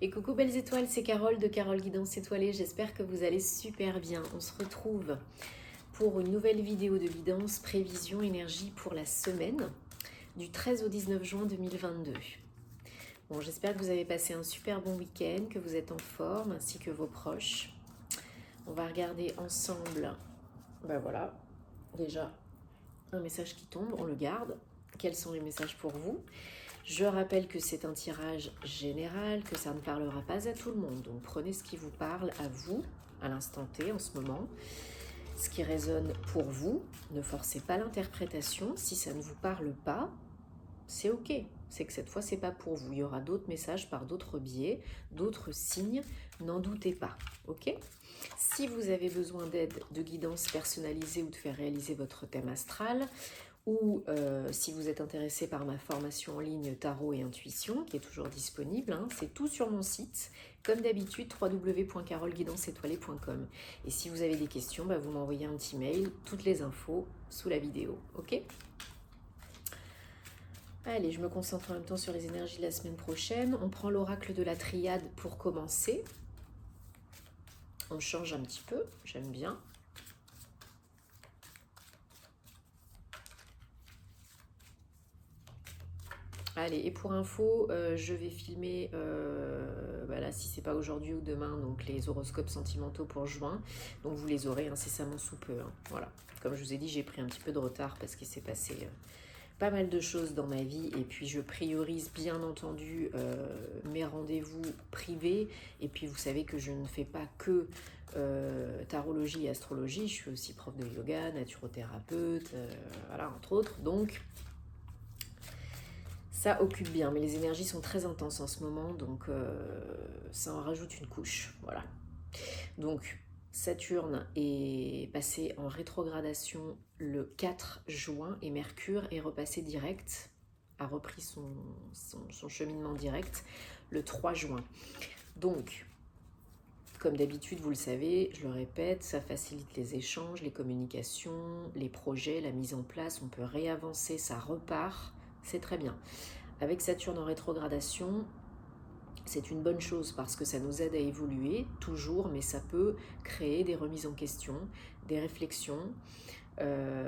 Et coucou belles étoiles, c'est Carole de Carole Guidance Étoilée, j'espère que vous allez super bien. On se retrouve pour une nouvelle vidéo de guidance prévision énergie pour la semaine du 13 au 19 juin 2022. Bon, j'espère que vous avez passé un super bon week-end, que vous êtes en forme ainsi que vos proches. On va regarder ensemble, ben voilà, déjà un message qui tombe, on le garde. Quels sont les messages pour vous ? Je rappelle que c'est un tirage général, que ça ne parlera pas à tout le monde. Donc prenez ce qui vous parle à vous, à l'instant T, en ce moment. Ce qui résonne pour vous, ne forcez pas l'interprétation. Si ça ne vous parle pas, c'est ok. C'est que cette fois, c'est pas pour vous. Il y aura d'autres messages par d'autres biais, d'autres signes. N'en doutez pas, ok ? Si vous avez besoin d'aide, de guidance personnalisée ou de faire réaliser votre thème astral, ou si vous êtes intéressé par ma formation en ligne Tarot et Intuition, qui est toujours disponible, hein, c'est tout sur mon site, comme d'habitude, www.caroleguidancetoilée.com. Et si vous avez des questions, bah, vous m'envoyez un petit mail, toutes les infos sous la vidéo, ok ? Allez, je me concentre en même temps sur les énergies de la semaine prochaine. On prend l'oracle de la triade pour commencer. On change un petit peu, j'aime bien. Allez, et pour info, je vais filmer, voilà, si c'est pas aujourd'hui ou demain, donc les horoscopes sentimentaux pour juin. Donc vous les aurez incessamment sous peu. Hein, voilà. Comme je vous ai dit, j'ai pris un petit peu de retard parce qu'il s'est passé pas mal de choses dans ma vie. Et puis je priorise bien entendu mes rendez-vous privés. Et puis vous savez que je ne fais pas que tarologie et astrologie. Je suis aussi prof de yoga, naturothérapeute, voilà, entre autres. Donc ça occupe bien, mais les énergies sont très intenses en ce moment, donc ça en rajoute une couche, voilà. Donc Saturne est passé en rétrogradation le 4 juin et Mercure est repassé direct, a repris son cheminement direct le 3 juin. Donc, comme d'habitude, vous le savez, je le répète, ça facilite les échanges, les communications, les projets, la mise en place, on peut réavancer, ça repart, c'est très bien. Avec Saturne en rétrogradation, c'est une bonne chose parce que ça nous aide à évoluer, toujours, mais ça peut créer des remises en question, des réflexions.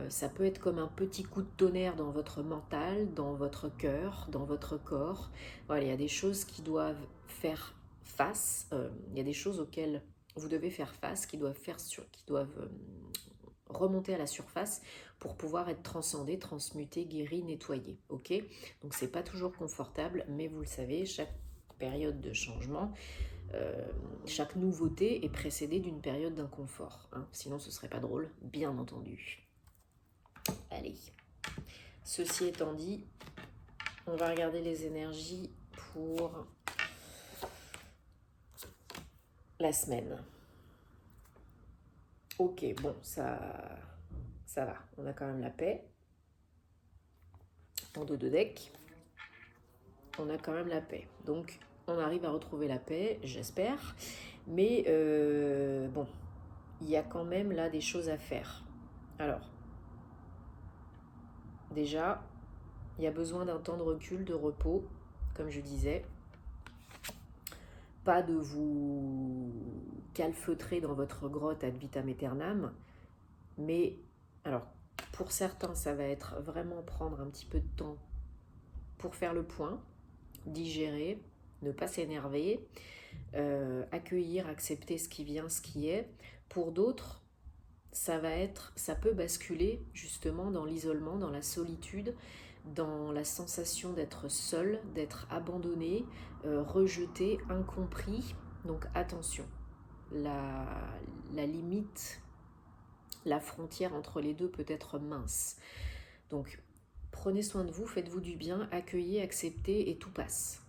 Ça peut être comme un petit coup de tonnerre dans votre mental, dans votre cœur, dans votre corps. Voilà, il y a des choses qui doivent faire face, il y a des choses auxquelles vous devez faire face, qui doivent remonter à la surface pour pouvoir être transcendé, transmuté, guéri, nettoyé. Ok ? Donc c'est pas toujours confortable, mais vous le savez, chaque période de changement, chaque nouveauté est précédée d'une période d'inconfort. Hein, sinon ce serait pas drôle, bien entendu. Allez. Ceci étant dit, on va regarder les énergies pour la semaine. Ok, bon, ça va. On a quand même la paix. En dos de deck, on a quand même la paix. Donc, on arrive à retrouver la paix, j'espère. Mais, bon, il y a quand même là des choses à faire. Alors, déjà, il y a besoin d'un temps de recul, de repos, comme je disais. Pas de vous calfeutrer dans votre grotte ad vitam aeternam, mais alors pour certains ça va être vraiment prendre un petit peu de temps pour faire le point, digérer, ne pas s'énerver, accueillir, accepter ce qui vient, ce qui est. Pour d'autres, ça peut basculer justement dans l'isolement, dans la solitude, dans la sensation d'être seul, d'être abandonné, rejeté, incompris. Donc attention, la limite, la frontière entre les deux peut être mince. Donc prenez soin de vous, faites-vous du bien, accueillez, acceptez et tout passe.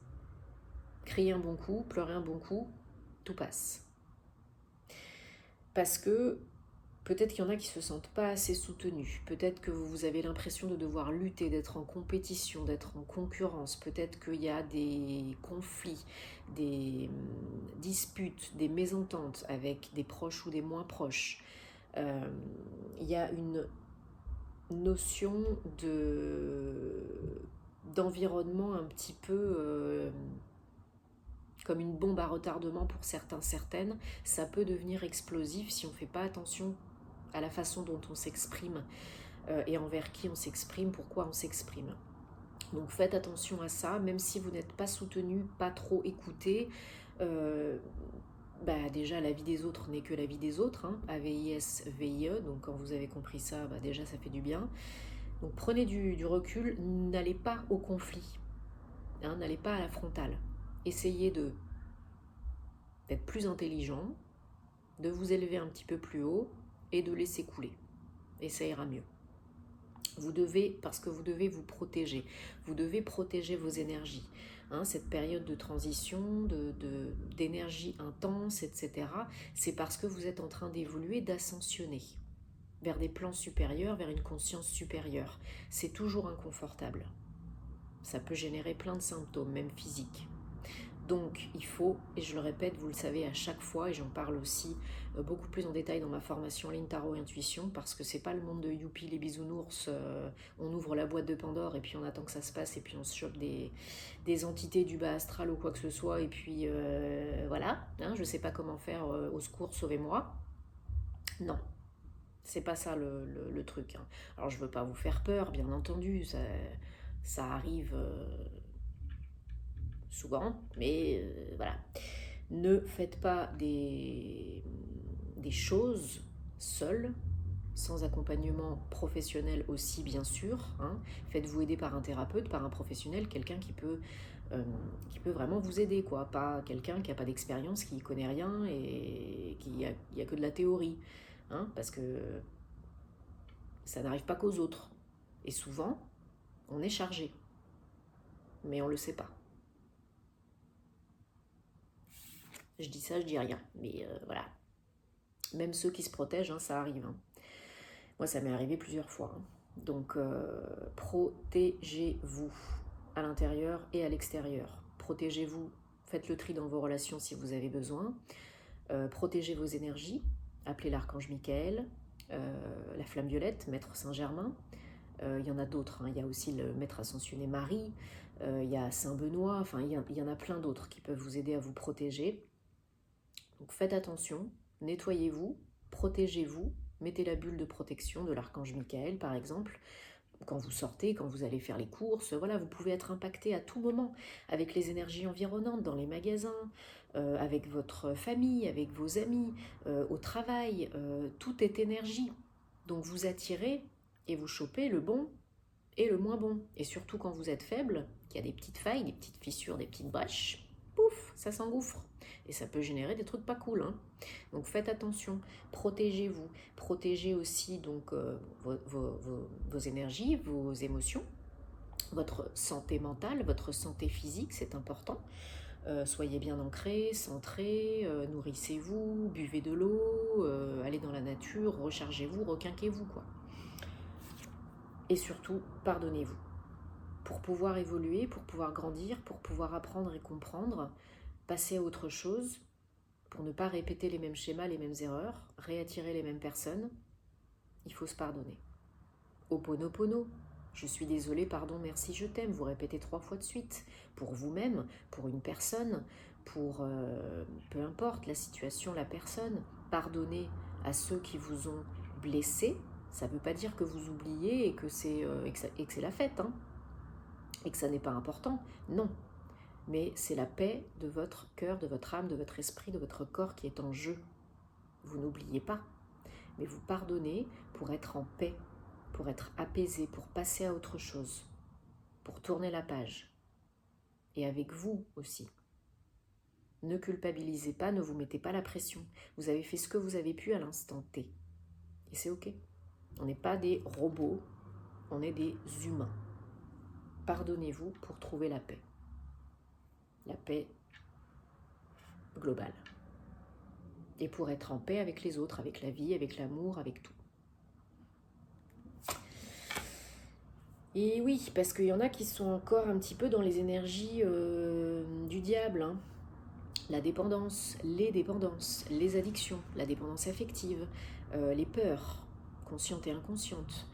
Criez un bon coup, pleurez un bon coup, tout passe. Parce que peut-être qu'il y en a qui ne se sentent pas assez soutenus. Peut-être que vous avez l'impression de devoir lutter, d'être en compétition, d'être en concurrence. Peut-être qu'il y a des conflits, des disputes, des mésententes avec des proches ou des moins proches. Il y a une notion d'environnement un petit peu comme une bombe à retardement pour certains, certaines, ça peut devenir explosif si on ne fait pas attention à la façon dont on s'exprime et envers qui on s'exprime, pourquoi on s'exprime. Donc faites attention à ça, même si vous n'êtes pas soutenu, pas trop écouté. Déjà, la vie des autres n'est que la vie des autres, hein, AVIS-VIE, donc quand vous avez compris ça, déjà ça fait du bien. Donc prenez du recul, n'allez pas au conflit, hein, n'allez pas à la frontale. Essayez d'être plus intelligent, de vous élever un petit peu plus haut et de laisser couler. Et ça ira mieux. Parce que vous devez vous protéger. Vous devez protéger vos énergies. Hein, cette période de transition, d'énergie intense, etc., c'est parce que vous êtes en train d'évoluer, d'ascensionner vers des plans supérieurs, vers une conscience supérieure. C'est toujours inconfortable. Ça peut générer plein de symptômes, même physiques. Donc il faut, et je le répète, vous le savez à chaque fois, et j'en parle aussi beaucoup plus en détail dans ma formation en ligne tarot et intuition, parce que c'est pas le monde de youpi les bisounours, on ouvre la boîte de Pandore et puis on attend que ça se passe et puis on se chope des entités du bas astral ou quoi que ce soit et puis voilà, hein, je sais pas comment faire, au secours, sauvez-moi. Non, c'est pas ça le truc. Hein. Alors je veux pas vous faire peur, bien entendu, ça arrive... souvent, mais voilà. Ne faites pas des choses seules, sans accompagnement professionnel aussi bien sûr. Hein. Faites-vous aider par un thérapeute, par un professionnel, quelqu'un qui peut vraiment vous aider, quoi. Pas quelqu'un qui n'a pas d'expérience, qui ne connaît rien et qui y a que de la théorie. Hein, parce que ça n'arrive pas qu'aux autres. Et souvent, on est chargé, mais on ne le sait pas. Je dis ça, je dis rien, mais voilà. Même ceux qui se protègent, hein, ça arrive. Hein. Moi, ça m'est arrivé plusieurs fois. Hein. Donc, protégez-vous à l'intérieur et à l'extérieur. Protégez-vous, faites le tri dans vos relations si vous avez besoin. Protégez vos énergies, appelez l'archange Michael, la flamme violette, maître Saint-Germain. Il y en a d'autres, hein. Il y a aussi le maître ascensionné Marie, il y a Saint-Benoît, enfin il y en a plein d'autres qui peuvent vous aider à vous protéger. Donc faites attention, nettoyez-vous, protégez-vous, mettez la bulle de protection de l'archange Michael par exemple, quand vous sortez, quand vous allez faire les courses, voilà, vous pouvez être impacté à tout moment avec les énergies environnantes, dans les magasins, avec votre famille, avec vos amis, au travail, tout est énergie. Donc vous attirez et vous chopez le bon et le moins bon. Et surtout quand vous êtes faible, qu'il y a des petites failles, des petites fissures, des petites brèches, pouf, ça s'engouffre. Et ça peut générer des trucs pas cool. Hein. Donc faites attention, protégez-vous. Protégez aussi donc vos énergies, vos émotions, votre santé mentale, votre santé physique, c'est important. Soyez bien ancrés, centrés, nourrissez-vous, buvez de l'eau, allez dans la nature, rechargez-vous, requinquez-vous, quoi. Et surtout, pardonnez-vous. Pour pouvoir évoluer, pour pouvoir grandir, pour pouvoir apprendre et comprendre, passer à autre chose, pour ne pas répéter les mêmes schémas, les mêmes erreurs, réattirer les mêmes personnes, il faut se pardonner. Ho'oponopono, je suis désolée, pardon, merci, je t'aime, vous répétez 3 fois de suite, pour vous-même, pour une personne, pour peu importe la situation, la personne. Pardonnez à ceux qui vous ont blessé, ça ne veut pas dire que vous oubliez et que c'est la fête, hein, et que ça n'est pas important, non. Mais c'est la paix de votre cœur, de votre âme, de votre esprit, de votre corps qui est en jeu. Vous n'oubliez pas, mais vous pardonnez pour être en paix, pour être apaisé, pour passer à autre chose, pour tourner la page. Et avec vous aussi. Ne culpabilisez pas, ne vous mettez pas la pression. Vous avez fait ce que vous avez pu à l'instant T. Et c'est ok. On n'est pas des robots, on est des humains. Pardonnez-vous pour trouver la paix. La paix globale. Et pour être en paix avec les autres, avec la vie, avec l'amour, avec tout. Et oui, parce qu'il y en a qui sont encore un petit peu dans les énergies du diable. Hein. La dépendance, les addictions, la dépendance affective, les peurs, conscientes et inconscientes,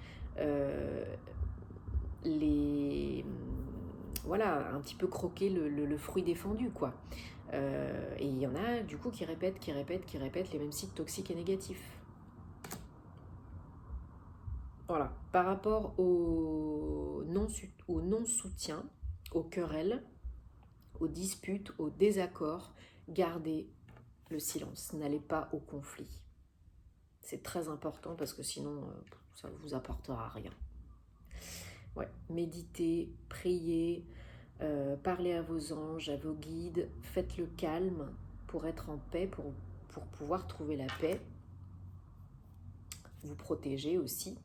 les voilà, un petit peu croquer le fruit défendu, quoi. Et il y en a, du coup, qui répètent les mêmes cycles toxiques et négatifs. Voilà. Par rapport au non-soutien, aux querelles, aux disputes, aux désaccords, gardez le silence. N'allez pas au conflit. C'est très important parce que sinon, ça ne vous apportera rien. Ouais. Méditez, priez, parlez à vos anges, à vos guides, faites le calme pour être en paix, pour pouvoir trouver la paix. Vous protéger aussi.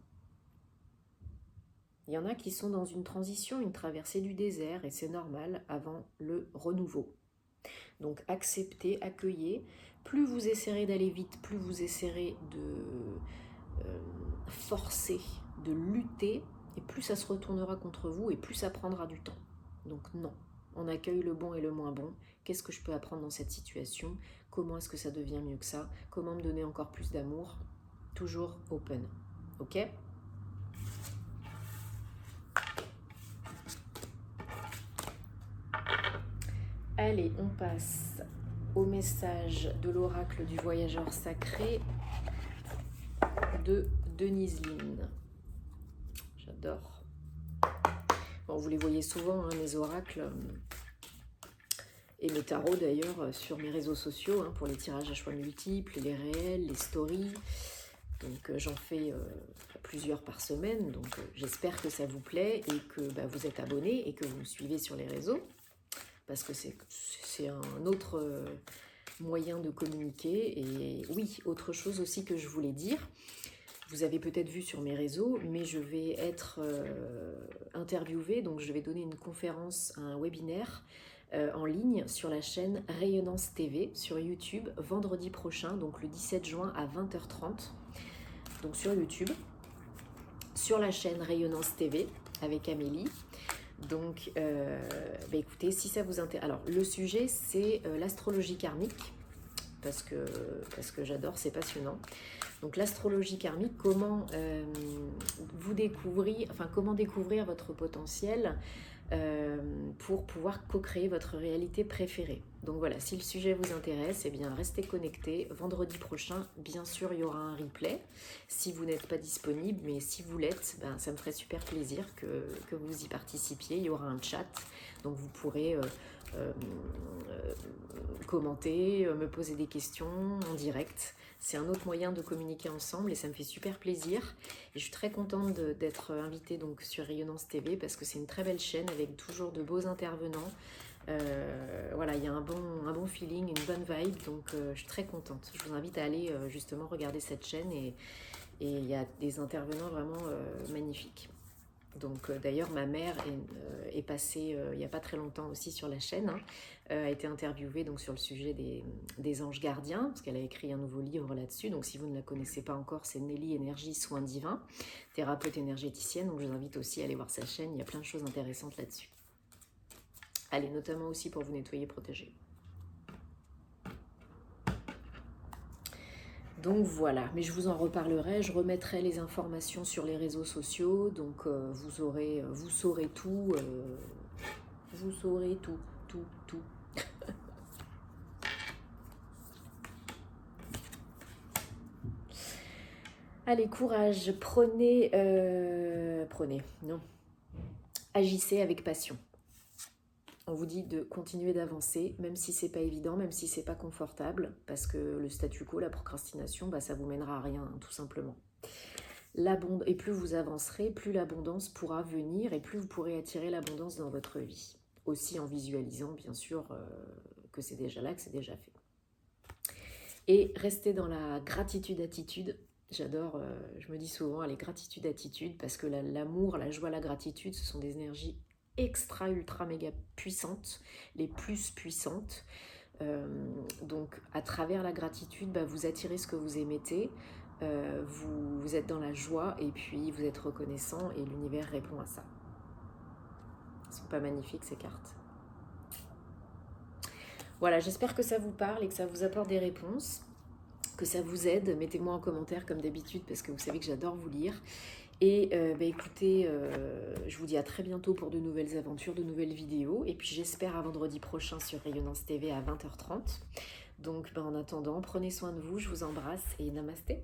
Il y en a qui sont dans une transition, une traversée du désert, et c'est normal avant le renouveau. Donc acceptez, accueillez. Plus vous essaierez d'aller vite, plus vous essaierez de forcer, de lutter, et plus ça se retournera contre vous, et plus ça prendra du temps. Donc non, on accueille le bon et le moins bon. Qu'est-ce que je peux apprendre dans cette situation? Comment est-ce que ça devient mieux que ça? Comment me donner encore plus d'amour? Toujours open, ok? Allez, on passe au message de l'oracle du voyageur sacré de Denise Lynn. J'adore. Bon, vous les voyez souvent, hein, mes oracles et mes tarots d'ailleurs sur mes réseaux sociaux, hein, pour les tirages à choix multiples, les réels, les stories. Donc j'en fais plusieurs par semaine, donc j'espère que ça vous plaît et que vous êtes abonnés et que vous me suivez sur les réseaux. Parce que c'est un autre moyen de communiquer. Et oui, autre chose aussi que je voulais dire, vous avez peut-être vu sur mes réseaux, mais je vais être interviewée, donc je vais donner une conférence, un webinaire en ligne sur la chaîne Rayonnance TV sur YouTube vendredi prochain, donc le 17 juin à 20h30, donc sur YouTube, sur la chaîne Rayonnance TV avec Amélie. Donc, écoutez, si ça vous intéresse... Alors, le sujet, c'est l'astrologie karmique, parce que j'adore, c'est passionnant. Donc, l'astrologie karmique, comment comment découvrir votre potentiel pour pouvoir co-créer votre réalité préférée. Donc voilà, si le sujet vous intéresse, eh bien restez connectés. Vendredi prochain, bien sûr, il y aura un replay si vous n'êtes pas disponible, mais si vous l'êtes, ça me ferait super plaisir que vous y participiez. Il y aura un chat, donc vous pourrez commenter, me poser des questions en direct. C'est un autre moyen de communiquer ensemble et ça me fait super plaisir. Et je suis très contente d'être invitée donc sur Rayonnance TV parce que c'est une très belle chaîne avec toujours de beaux intervenants. Voilà, il y a un bon feeling, une bonne vibe, donc je suis très contente. Je vous invite à aller justement regarder cette chaîne et il y a des intervenants vraiment magnifiques. Donc d'ailleurs ma mère est passée il n'y a pas très longtemps aussi sur la chaîne, hein, a été interviewée donc sur le sujet des anges gardiens, parce qu'elle a écrit un nouveau livre là-dessus. Donc si vous ne la connaissez pas encore, c'est Nelly Énergie Soins Divins, thérapeute énergéticienne. Donc je vous invite aussi à aller voir sa chaîne, il y a plein de choses intéressantes là-dessus. Allez, notamment aussi pour vous nettoyer et protéger. Donc voilà, mais je vous en reparlerai, je remettrai les informations sur les réseaux sociaux, donc vous saurez tout, vous saurez tout. Allez, courage, agissez avec passion. On vous dit de continuer d'avancer, même si c'est pas évident, même si c'est pas confortable, parce que le statu quo, la procrastination, ça vous mènera à rien, hein, tout simplement. Et plus vous avancerez, plus l'abondance pourra venir et plus vous pourrez attirer l'abondance dans votre vie. Aussi en visualisant, bien sûr, que c'est déjà là, que c'est déjà fait. Et restez dans la gratitude-attitude. J'adore, je me dis souvent, allez, gratitude-attitude, parce que l'amour, la joie, la gratitude, ce sont des énergies extra, ultra, méga puissantes, les plus puissantes. Donc, à travers la gratitude, vous attirez ce que vous émettez, vous êtes dans la joie et puis vous êtes reconnaissant et l'univers répond à ça. Elles sont pas magnifiques ces cartes. Voilà, j'espère que ça vous parle et que ça vous apporte des réponses, que ça vous aide. Mettez-moi en commentaire comme d'habitude parce que vous savez que j'adore vous lire. Et écoutez, je vous dis à très bientôt pour de nouvelles aventures, de nouvelles vidéos. Et puis j'espère à vendredi prochain sur Rayonnance TV à 20h30. Donc en attendant, prenez soin de vous, je vous embrasse et namasté.